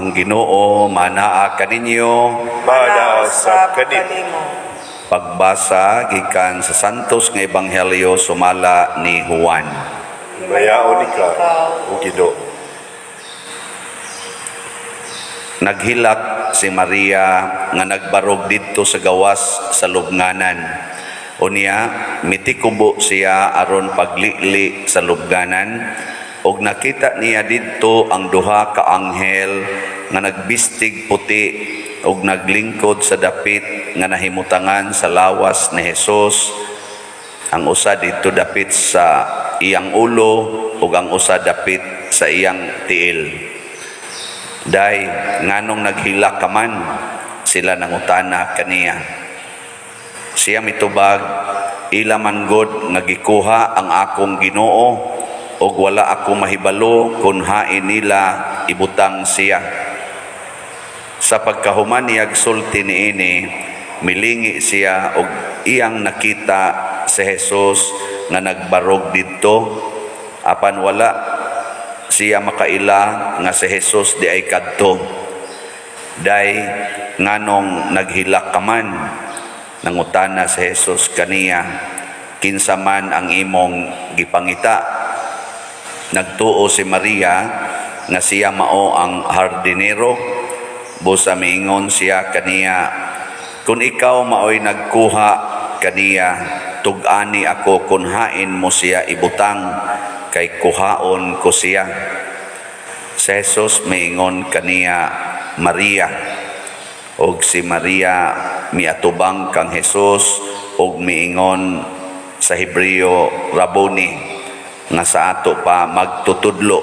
Ang Ginoo manaa kaninyo. Manausap kanimo. Pagbasa gikan sa santos nga ebanghelyo sumala ni Juan. Bayaon ikaw, o Ginoo. Naghilak si Maria nga nagbarog didto sa gawas sa lubnganan. Unya mitikubo siya aron paglili sa lubnganan, og nakita niya didto ang duha ka anghel nga nagbistig puti og naglingkod sa dapit nga nahimutangan sa lawas ni Hesus. Ang usa didto dapit sa iyang ulo ug ang usa dapit sa iyang tiil. Day nganong naghilak ka man, sila nangutana kaniya. Siya mitubag, ila man gud nga gikuha ang akong Ginoo og wala ako mahibalo kung hain nila ibutang siya. Sa pagkahuman niya sulti niini, milingi siya og iyang nakita si Hesus nga nagbarog didto, apan wala siya makaila nga si Hesus di ay kadto. Day nganong naghilak ka man, nangutana si Hesus kaniya, kinsa man ang imong gipangita? Nagtuo si Maria nga siya mao ang hardinero. Busa miingon siya kaniya, kung ikaw maoy nagkuha kaniya, tug-ani ako kung hain mo siya ibutang, kay kuhaon ko siya. Si Jesus miingon kaniya, Maria. Og si Maria miatubang kang Jesus og miingon sa Hebreo, Rabboni, nga sa ato pa magtutudlo.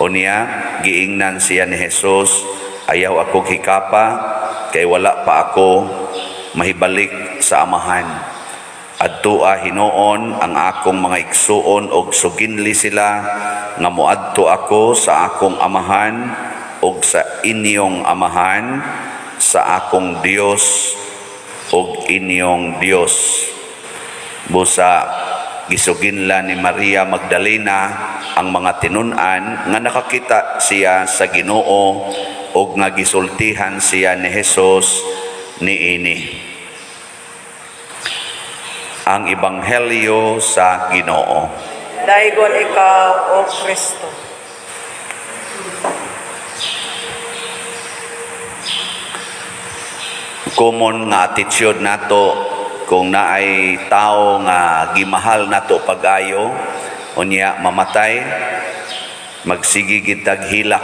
Unya giingnan siya ni Jesus, ayaw ako hikapa kay wala pa ako mahibalik sa amahan. Adtoa hinuon ang akong mga igsuon og suginli sila nga moadto ako sa akong amahan og sa inyong amahan, sa akong Dios og inyong Dios. Busa gisuginla ni Maria Magdalena ang mga tinun-an nga nakakita siya sa Ginoo og nga gisultihan siya ni Hesus niini. Ang ebanghelyo sa Ginoo. Daigon ikaw, o Kristo. Common nga attitude nato kung naay tao nga gimahal nato pag-ayo, unya mamatay, magsigi gitag hilak.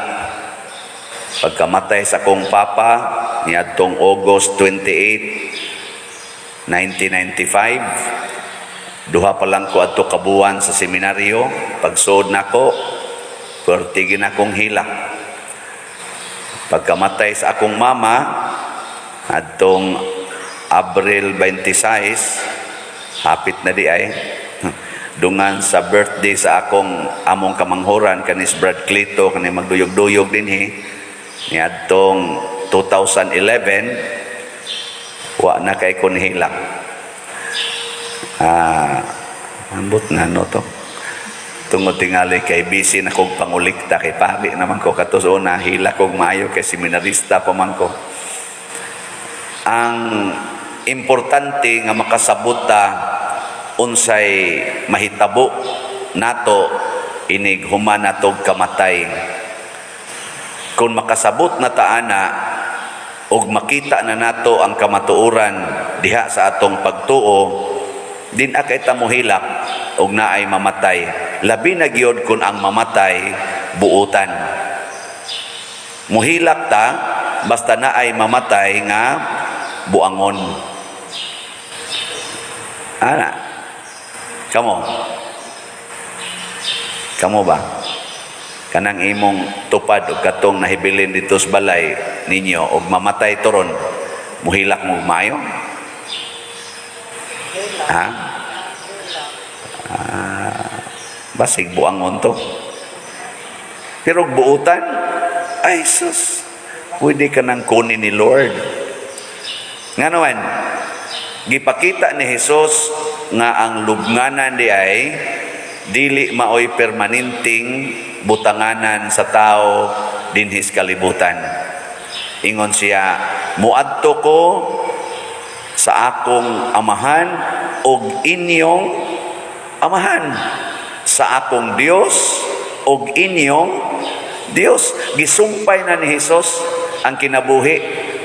Pagkamatay sa kong papa niadtong August 28, 1995, duha pa lang ko adto kabuan sa seminaryo. Pagsuod nako, pertigin akong hilak. Pagkamatay sa akong mama adtong Abril 26, hapit na di ay, dungan sa birthday sa akong among kamanghuran kanis Brad Clito, kani magduyog-duyog din niadtong 2011, wa na kay kun hilak. Ambot na no to. Tungod tingali kay busy na kog pangulikta kay pari naman ko katus una hilak kog maayo kay seminarista pa man ko. Ang importante nga makasabot ta unsay mahitabo nato inig human natog kamatay. Kung makasabot na taana og makita na nato ang kamatuoran diha sa atong pagtuo, din akay ta mohilak og naay mamatay. Labi na gyud kun ang mamatay buutan. Mohilak ta basta naay mamatay nga buangon. Ana, kamo ba? Kanang imong tupad o katong nahibilin dito sa balay ninyo o mamatay toron, muhilak mo mayo? Ha? Basig buangon to. Pero buutan, ay sus, pwede ka nang kunin ni Lord. Nga naman, gipakita ni Jesus nga ang lubnganan di ay dili maoy permanenteng butanganan sa tao dinhi sa kalibutan. Ingon siya, muadto ko sa akong amahan og inyong amahan, sa akong Dios og inyong Dios. Gisumpay na ni Hesus ang kinabuhi.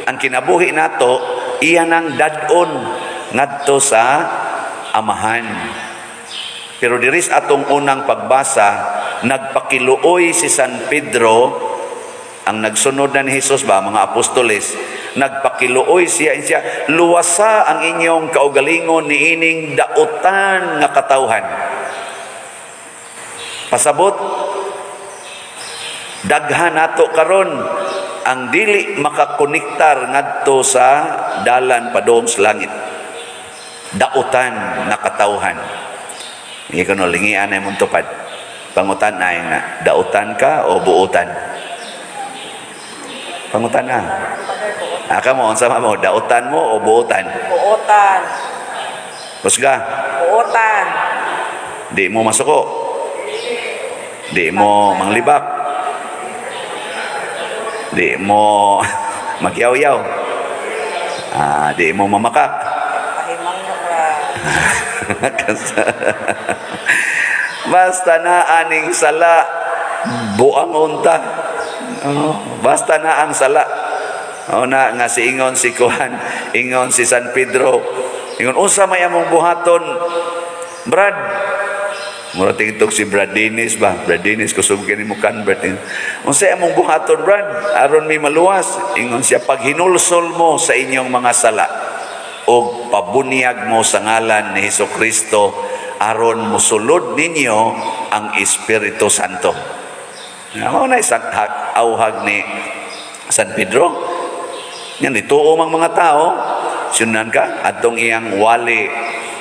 Ang kinabuhi nato iya nang dadon ngadto sa amahan. Pero diris atong unang pagbasa, nagpakiluoy si San Pedro, ang nagsunod na ni Hesus ba, mga apostoles, nagpakiluoy siya, luwasa ang inyong kaugalingon ni ining dautan nga katawhan. Pasabot, daghan nato karon ang dili makakonektar ngadto sa dalan padong sa langit. Dautan nga katawhan. Ikaw no, lingian ay mong tupad. Pangutan na nga, dautan ka o buutan? Pangutan na. Aka mo, sama mo, dautan mo o buutan? Buotan. Husga? Buotan. Di mo masuko? Di mo manglibak? Di mo magyaw-yaw? Di mo mamakak? Pahimang ra. Basta na aning sala, buang unta. Basta na ang sala. Na nga si ingon si Kuhan, ingon si San Pedro, ingon, usa may among buhaton, Brad. Mura tingtog si Brad Dennis ba? Brad Dennis, kusog kini mo convert. Unsa among buhaton, Brad? Aron mi maluwas. Ingon siya, pag hinulsol mo sa inyong mga sala, o pabunyag mo sa ngalan ni Hesukristo, aron musulod ninyo ang Espiritu Santo. Ano na isang auhag ni San Pedro? Yan, ituo mang mga tao, sunan ka, atong iyang wali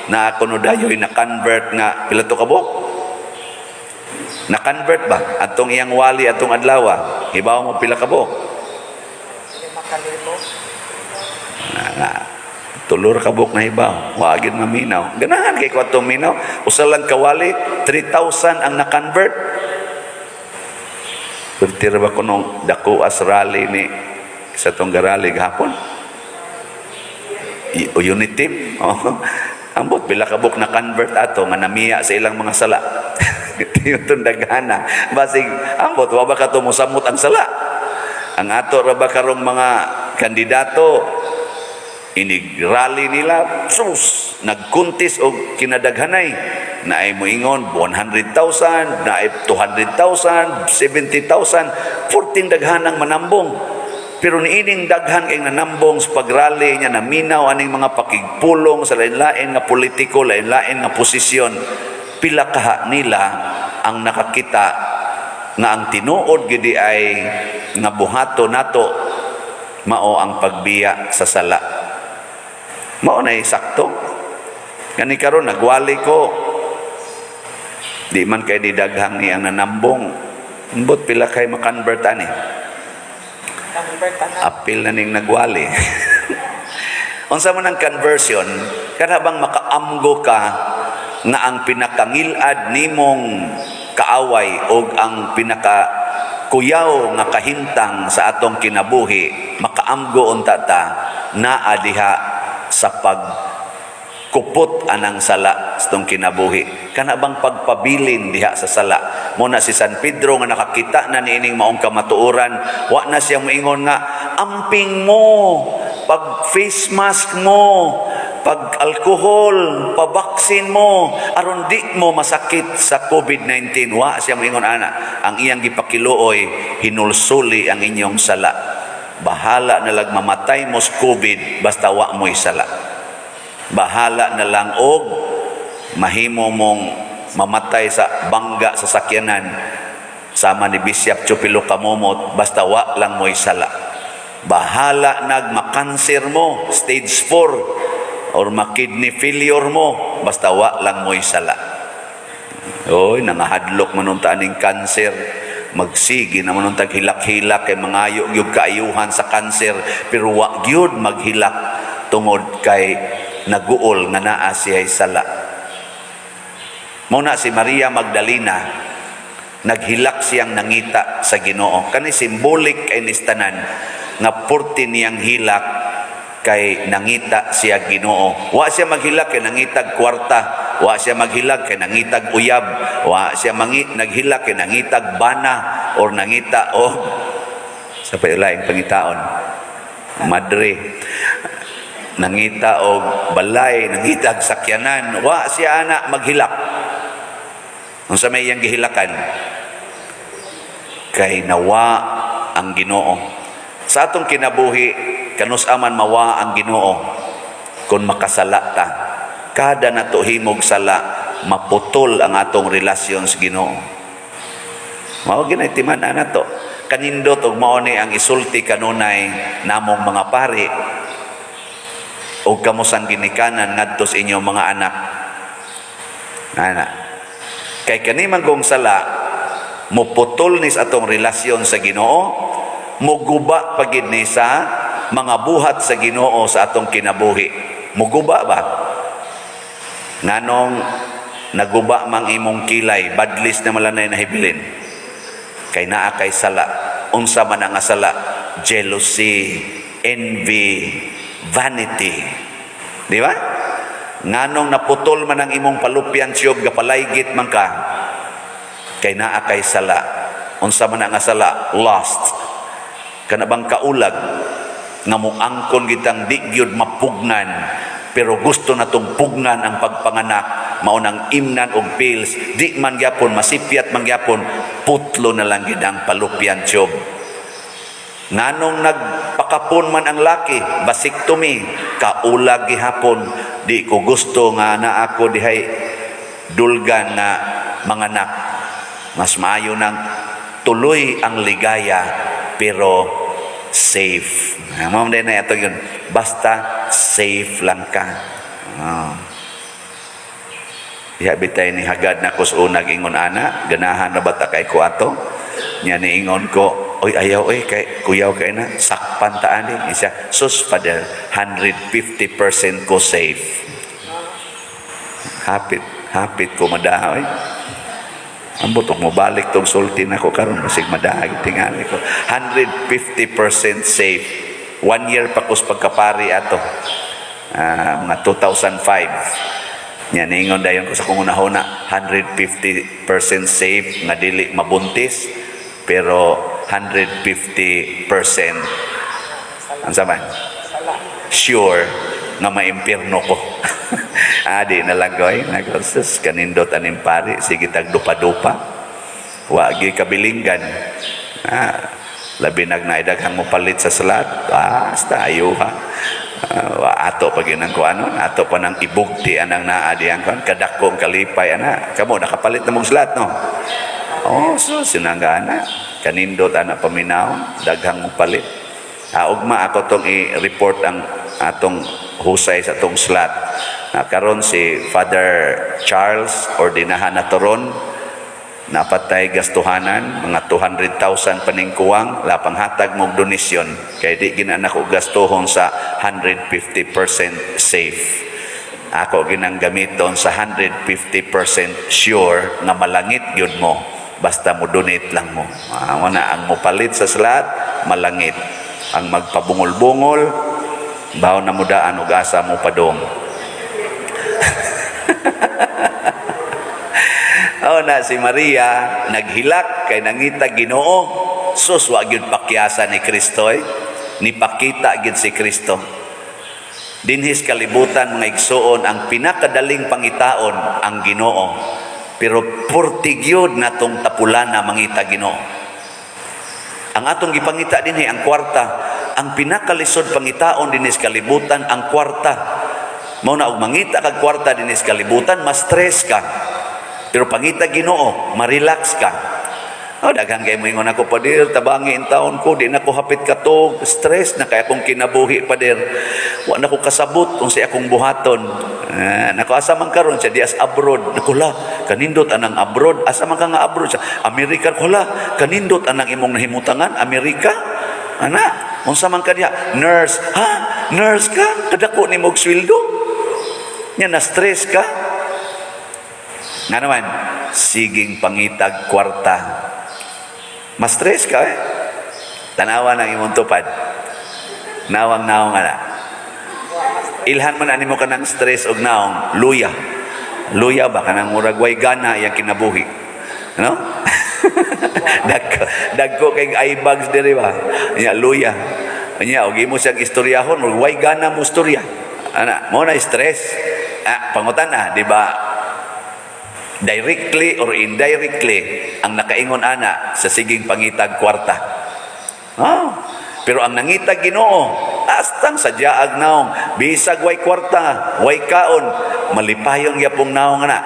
na kunudayoy na convert nga pila to kabok? Na convert ba? Atong iyang wali, atong adlawa, hibaw mo pila kabok? 5,000. Tulor kabok na ibaw, wagin maminaw. Ganahan kay ko atong minaw. Usalang kawali, 3,000 ang na-convert. Pertira ba ko nung dako as rally ni sa tong garali gahapon? Unit team. Ambot, bila kabok na-convert ato, nga namiya sa ilang mga sala. Yung daghana. Basig, ambot, waba ka to musamot ang sala. Ang ato, raba karong mga kandidato, inig-rally nila, sus, nagkuntis o kinadaghanay. Na ay moingon, 100,000, na ay 200,000, 70,000, 14 daghanang manambong. Pero niining daghan kay nanambong sa pagrally niya, naminaw aning mga pakigpulong sa lain-lain nga politiko, lain-lain nga posisyon. Pila kaha nila ang nakakita nga ang tinuod gidi ay nga buhato nato mao ang pagbiya sa sala. Mao na sakto. Kani karon nagwali ko. Di man kay didaghang ni ang nanambong. Ambot pila kay makonvert ani. Apil na ning nagwali. Unsa man ang conversion, kana bang makaamgo ka nga ang pinakangilad nimong kaaway o ang pinakakuyaw nga kahintang sa atong kinabuhi, makaamgo unta ta naa diha sa pagkupot anang sala sa itong kinabuhi. Kana bang pagpabilin diha sa sala. Muna si San Pedro nga nakakita na niining maong kamatuoran, wa na siya moingon nga, amping mo, pag face mask mo, pag alcohol, pabaksin mo, aron di mo masakit sa COVID-19. Wa siya moingon ana. Ang iyang gipakiluoy, hinulsuli ang inyong sala. Bahala na lang mamatay mo sa COVID basta wa mo'y sala. Bahala na lang og mahimo mong mamatay sa bangga sa sakyanan sama ni Bishop Chupilo Kamomot basta wa lang mo'y sala. Bahala nagmakanser mo stage 4 or makidney failure mo basta wa lang mo'y sala. Oy, nangahadlok manunta ning kanser, magsigi na manuntag hilak-hilak kay mangayo gyud kaayuhan sa kanser, pero wa gyud maghilak tungod kay naguol nga naa siya'y sala. Muna si Maria Magdalena, naghilak siyang nangita sa Ginoo. Kani simbolik kay nistanan nga purti niyang hilak kay nangita siya Ginoo. Wa siya maghilak kay nangitag kwarta, wa siya maghilak kay nangitag uyab, wa siya naghilak kay nangitag bana or nangita o sa pailaing pangitaon madre, nangita og balay, nangita og sakyanan, wa siya ana maghilak. Unsa may iyang gihilakan? Kay nawa ang Ginoo. Sa atong kinabuhi, kanus-aman mawa ang Ginoo kung makasala ta. Kada nato himog sala, maputol ang atong relasyon sa Ginoo. Mao ginaytiman na to. Kanindot og mao ni ang isulti kanunay namong mga pari o kamusan ginikanan ngadto sa inyong mga anak. Ana. Kay kani man gong sala, muputol ni sa atong relasyon sa Ginoo, muguba pagid ni sa mga buhat sa Ginoo sa atong kinabuhi. Muguba ba? Nganong naguba mang imong kilay, badlis na malanay na hibilin. Kay naa kay sala. Unsa man ang sala? Jealousy, envy, vanity. Di ba? Nganong naputol man ang imong palupyan siyog gapalaygit man ka. Kay naa kay sala. Unsa man ang sala? Lust. Kana bang kaulag nga moangkon gitang di gyud mapugnan pero gusto natong pugnan ang pagpanganak, maunang imnan og pills, di man gyapon masipyat man gyapon, putlo na lang gid ang palupyan tiyog. Nganong nagpakapon man ang laki, basiktomy, kaulag gihapon, di ko gusto nga na ako dihay dulgan na manganak. Mas maayo nang tuloy ang ligaya pero safe. Mao din na ito yun. Basta safe lang ka. Ihabitay ni hagad na ko sa unag ingon ana, ganahan na bata kay ko ato. Nya ni ingon ko, oy ayaw kay kuyaw kay na sakpan ta ani. Isa sus father 150% ko safe. Hapit ko madaha ambot og mobalik tong sulti nako karon basig madaag tingali ko 150% safe. 1 year pa kus pagkapari ato mga 2005 nya ningon dayon ko sa kong unahuna 150% safe nga dili mabuntis pero 150% ansa man sure nga maimpirno ko. Adi na lang goy nagsus kanindot aning pari sige tag dupa-dupa wa gi kabilinggan labi nagnaidaghan mo palit sa salat basta ayo ha wa ato pag inang ko ano ato pa nang ibugti anang naa diyan kan kadakong kalipay ana kamo nakapalit na mong salat no so sinanggana kanindot ana paminaw daghang mo palit ugma ako tong i-report ang atong husay sa atong salat. Karon si Father Charles ordinahan na toron napatay gastuhanan mga 200,000 paningkuwang lapang hatag mong donasyon kay di ginanak og gastuhon sa 150% safe. Ako ginang gamiton sa 150% sure nga malangit gyud mo basta mo donate lang mo. Wala ang mopalit sa salat malangit. Ang magpabungol-bungol bawo na mudaan og asa mo padong. Na si Maria naghilak kay nangita Ginoo sus wa gyud pakyasa ni Kristo nipakita gyud si Kristo dinhis kalibutan mga igsoon ang pinakadaling pangitaon ang Ginoo pero purti gyud natong tapulana mangita Ginoo ang atong gipangita dinhi ang kwarta ang pinakalisod pangitaon dinhis kalibutan ang kwarta mao na og mangita kag kwarta dinhis kalibutan mas stress ka. Pero pangita Ginoo, ma-relax ka. Daghan kay moingon ako pader, tabangi in taon ko, di na ko hapit katog, stress na kay akong kinabuhi pader. Wa na ko kasabot kung sa akong buhaton. Nako asa man karon siya di as abroad. Nakula, kanindot anang abroad, asa man ka nga abroad siya. Amerika kula, kanindot anang imong nahimutangan, Amerika. Ana, unsa man ka diha? Nurse. Nurse ka? Kadako ni mog sweldo? Nya na stress ka? Nga naman, siging pangitag kwarta. Mas stress ka tanawa ng imong tupad. Nawang-nawang ana. Ilhan man ani mo ka ng stress og naong luya. Luya ba kanang murag way gana yang kinabuhi. No? Dagko kay eye bags diri ba. Nya luya. Nya og imo siyang istoryahon murag way gana mo istorya. Ana, mo na stress. Pangutan di ba? Directly or indirectly ang nakaingon ana sa siging pangitag kwarta. Pero ang nangitag Ginoo astang sadyaag naong bisag way kwarta, way kaon, malipayong yapong naong ana.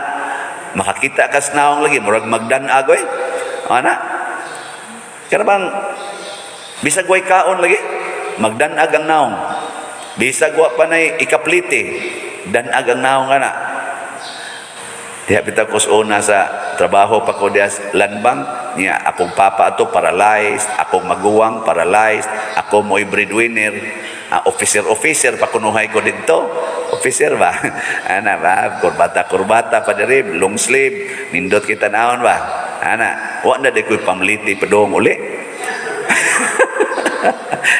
Makakita kas naong lagi murag magdan-ag ana. Kana bang bisag way kaon lagi magdan-ag ang naong. Bisag wa panay ikaplite, dan-ag ang naong ana. Diha bitaw ko una sa trabaho pa ko diha landbang niya akong papa ato paralyzed, akong maguwang paralyzed, ako mo'y breadwinner, officer pa kunuhay ko dito. Officer ba? Ana ba? Kurbata pa diri, long sleeve, nindot kita naon ba? Ana, wa na di ko'y pamliti padong uli.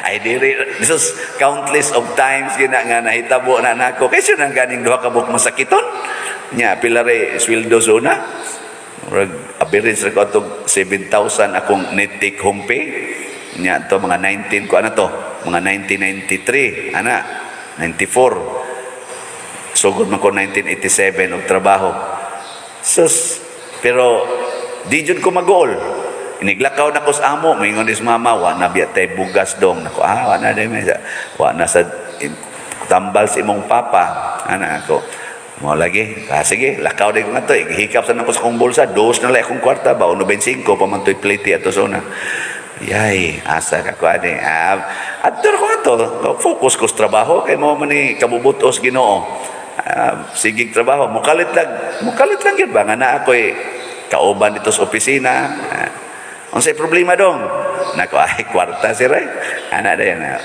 Ay diri, this is countless of times gina nga nahitabo na nako. Kaysa nang ganing duha ka buok masakiton. Nya pilare sweldo zona. Murag average ra ko atong 7,000 akong net take home pay. Nya to mga 19 ko ano to, mga 1993, ana 94. Sugod man ko 1987 og trabaho. Sus, pero di jud ko mag-goal. Iniglakaw na ko sa amo, mingon is mama, wa na biya tay bugas dong. Nako, wa na day mesa. Wa na sa tambal sa imong papa. Ana ako. Mo lagi. Sige, lakaw day ko nga to. Hikap sa nako sa kong bulsa, dos na lang akong kwarta ba, 1.25 pa man to'y plate ato sona. Yay, asa ka ko ani. Adtor ko ato, focus ko sa trabaho kay mo man ni kabubutos Ginoo. Sigig trabaho, mukalit lang gyud ba nga na ako'y kauban dito sa opisina. Unsay problema dong? Nako ay kwarta si Ray. Ana dayon na.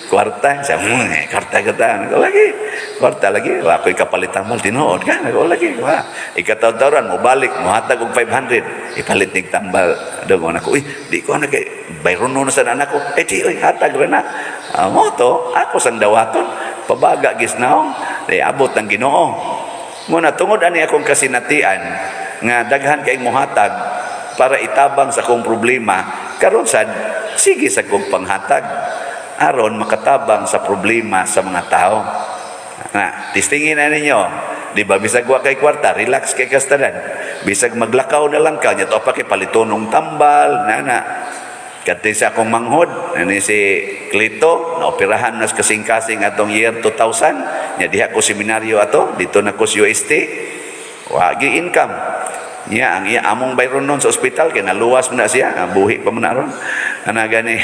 Kwarta sa kwarta kita. Nako lagi. Kwarta lagi. Wa ko'y kapalitan mal tinuod ka. Nako lagi. Wa. Ikataw-tawran mo balik mo hatag og 500. Ipalit ning tambal dong nako. Uy, di ko na kay bayron no sa anak ko. Ti oy hatag ra na. Mo to ako sang dawaton. Pabaga gisnaw. Di abot ang Ginoo. Muna tungod ani akong kasinatian nga daghan kay mohatag para itabang sa kong problema karon sad sige sa kong panghatag aron makatabang sa problema sa mga tao. Tistingin na ninyo, di ba bisag wa kay kwarta, relax kay kastanan. Bisag maglakaw na lang ka, nya to pa kay palitonong tambal, nana. Kati sa akong manghod, ani si Clito, na operahan nas kasing-kasing atong year 2000, nya diha ko seminaryo ato, dito na ko sa UST. Wa gi income. Nya ang iya among bayron nun sa ospital kay naluwas man na siya, buhi pa man na ron. Ana gani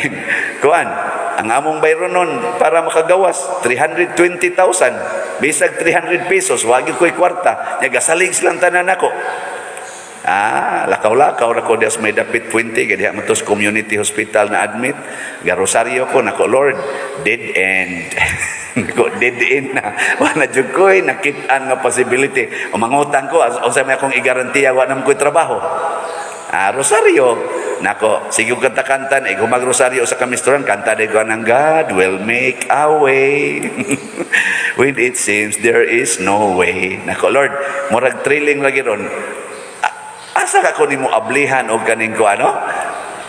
kuan, ang among bayron nun para makagawas 320,000, bisag 300 pesos, wagi ko'y kwarta, nya gasalig silang tanan ako. Lakaw-lakaw na ko dias may dapit 20 kaya diha matos community hospital na admit. Garosaryo ko nako Lord, dead end. Nako dead end na. Wala jud koy nakit-an nga possibility. O mangutang ko unsa may akong igarantiya wa nam koy trabaho. Rosaryo nako sige kanta-kantan humag rosaryo sa kamisturan kanta de ko nang God will make a way when it seems there is no way. Nako Lord, murag thrilling lagi ron. Asa ka ko nimo ablihan og kaning ko ano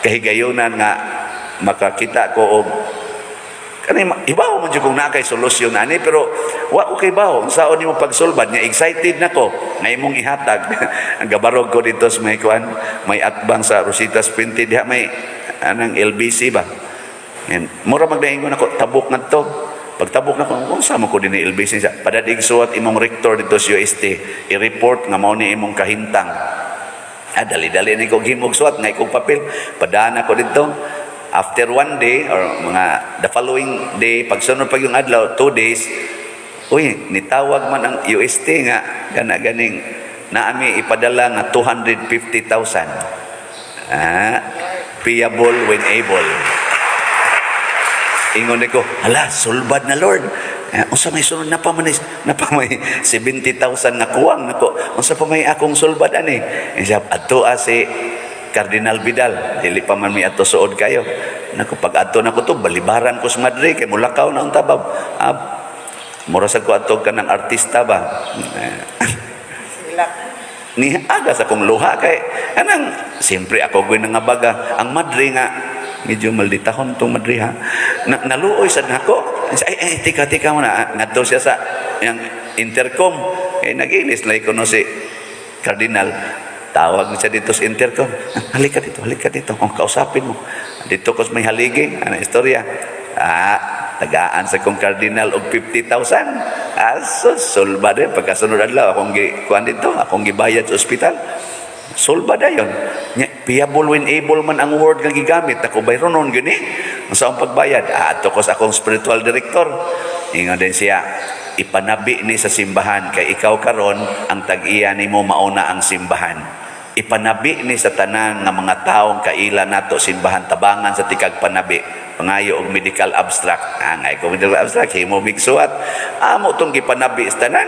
kahigayonan nga makakita ko og kani ibaw man jud kung naa kay solusyon ani pero wa ko kay bawo unsaon nimo pagsulbad nya excited nako nga imong ihatag ang gabarog ko dito sa may kuan may atbang sa Rositas Printed diha may anang LBC ba and mura magdaingon ako tabok ngadto pagtabok na ko unsa mo ko dinhi LBC sa padadig suwat imong rector dito sa UST i-report nga mao ni imong kahintang. Dali-dali ni ko gimog suwat nga ikong papel padana ko dito after one day or mga the following day pagsunod pag yung adlaw 2 days uy nitawag man ang UST nga ganing naami ipadala nga 250,000 payable when able. Ingon ko hala sulbad na Lord Unsa may sunod na pa may 70,000 na kuwang nako. Unsa pa may akong sulbad ani? Siya adto si Cardinal Vidal, dili pa man mi ato suod kayo. Nako pag adto nako to balibaran ko sa Madrid kay mulakaw na ang tabab. Mura sa ko adto kanang artista ba? Sila. Ni aga sa kong luha kay anang siyempre ako gawin nga baga ang Madrid nga medyo malditahon tong Madrid ha. Naluoy sad nako. Ay tika muna ngadto siya sa yang intercom kay nag-ilis lay ko no si Cardinal. Tawag siya dito sa intercom. Halika dito. Kung kausapin mo. Dito ko may haligi. Ano istorya? Tagaan sa kong Cardinal og 50,000. Sulba din. Pagkasunod adlaw, kuhan dito, akong gibayad sa ospital. Sulba da yun. Payable when able man ang word nga gigamit. Ako bayron nun gani. Sa akong pagbayad. Ato ko sa akong spiritual director. Ingon din siya. Ipanabi ni sa simbahan kay ikaw karon ang tag-iya nimo mauna ang simbahan. Ipanabi ni sa tanan nga mga taong kaila nato simbahan tabangan sa tikag panabi. Pangayo og medical abstract. Angay ko medical abstract himo bigsuat. Amo tong gipanabi sa tanan.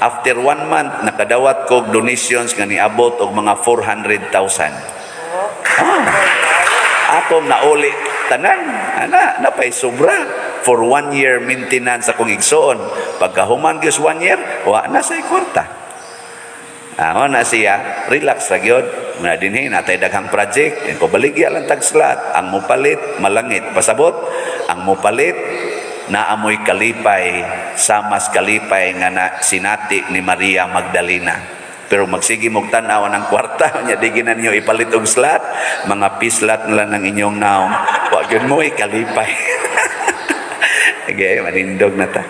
After 1 month nakadawat ko donations nga niabot og mga 400,000. Atong nauli tanan napay sobra. For 1 year maintenance akong igsoon. Pagkahuman gyud 1 year, wa na say kwarta. Na siya, relax ra gyud. Muna dinhi natay daghang project, ko baligya lang tag slat. Ang mopalit malangit pasabot. Ang mopalit naamoy kalipay, samas kalipay nga na sinati ni Maria Magdalena. Pero magsige mong tanaw ng kwarta nya di ginan niyo ipalit og slat, mga pislat na lang ng inyong naong. Wa gyud mo kalipay. Okay, manindog na ta.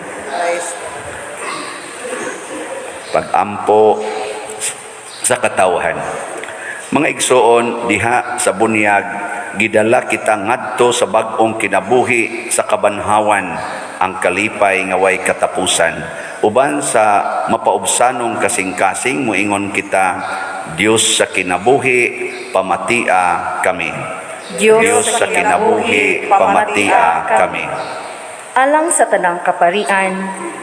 Pag-ampo sa katawhan. Mga igsoon, diha sa bunyag, gidala kita ngadto sa bag-ong kinabuhi sa kabanhawan, ang kalipay nga way katapusan. Uban sa mapaubsanong kasing-kasing, muingon kita, Dios sa kinabuhi, pamatia kami. Dios sa kinabuhi, pamatia kami. Alang sa tanang kaparian,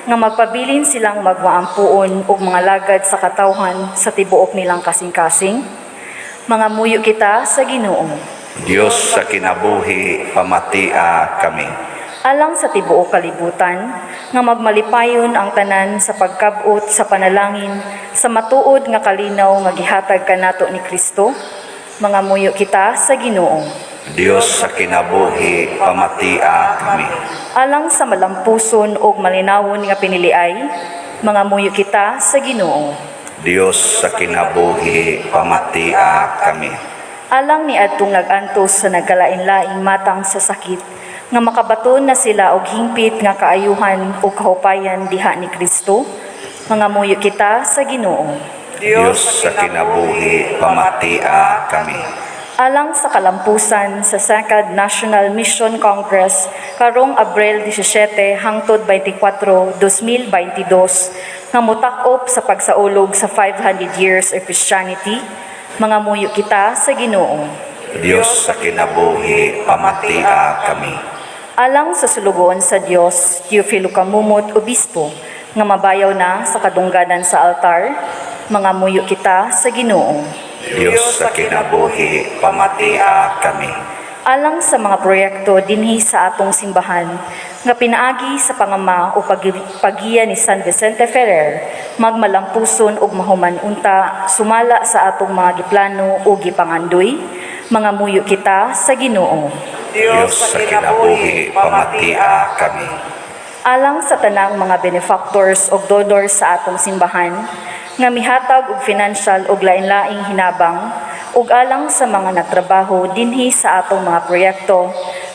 nga magpabilin silang magmaampuon og mga lagad sa katawhan sa tibuok nilang kasing-kasing, mga muyo kita sa Ginoo. Dios sa kinabuhi, pamatia kami. Alang sa tibuok kalibutan, nga magmalipayon ang tanan sa pagkabot sa panalangin sa matuod nga kalinaw nga gihatag kanato ni Kristo, mga muyo kita sa Ginoo. Dios sa kinabuhi, pamatia kami. Alang sa malampuson og malinawon nga piniliay, mga muyo kita sa Ginoo. Dios sa kinabuhi, pamatia kami. Alang ni adtong nag-antos sa nagkalain-laing matang sa sakit, nga makabaton na sila og hingpit nga kaayuhan o kahupayan diha ni Kristo, mga muyo kita sa Ginoo. Dios sa kinabuhi, pamatia kami. Alang sa kalampusan sa Second National Mission Congress karong Abril 17 hangtod 24, 2022 nga motak-op sa pagsaulog sa 500 years of Christianity, mga muyo kita sa Ginoo. Dios sa kinabuhi, pamatia kami. Alang sa sulugon sa Dios, Teofilo Camumot, Obispo, nga mabayaw na sa kadungganan sa altar, mga muyo kita sa Ginoo. Dios sa kinabuhi, pamatia kami. Alang sa mga proyekto dinhi sa atong simbahan, nga pinaagi sa pangama o pagiya ni San Vicente Ferrer, magmalampuson og mahuman unta, sumala sa atong mga giplano o gipangandoy, mga muyo kita sa Ginoo. Dios sa kinabuhi, pamatia kami. Alang sa tanang mga benefactors o donors sa atong simbahan, nga mihatag og financial og lain-laing hinabang, ug alang sa mga nagtrabaho dinhi sa atong mga proyekto,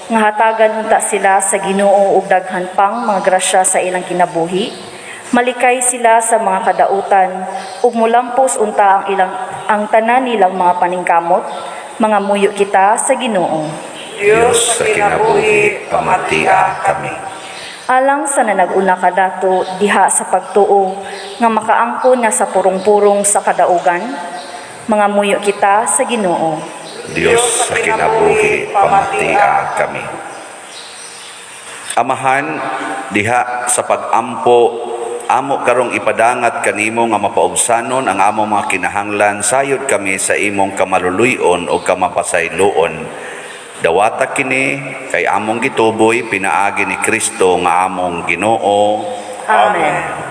nga hatagan unta sila sa Ginoo og daghan pang mga grasya sa ilang kinabuhi, malikay sila sa mga kadautan, ug mulampos unta ang tanan nilang mga paningkamot, mga muyo kita sa Ginoo. Dios sa kinabuhi, pamatia kami. Alang sa nanag-una kadato diha sa pagtuo nga makaangkon nga sa purong-purong sa kadaugan, mga muyo kita sa Ginoo. Dios sa kinabuhi, pamatia kami. Amahan, diha sa pag-ampo amo karong ipadangat kanimo nga mapaubsanon ang among mga kinahanglan sayod kami sa imong kamaluluyon o kamapasayloon. Dawata kini kay among gituboy pinaagi ni Kristo nga among Ginoo. Amen.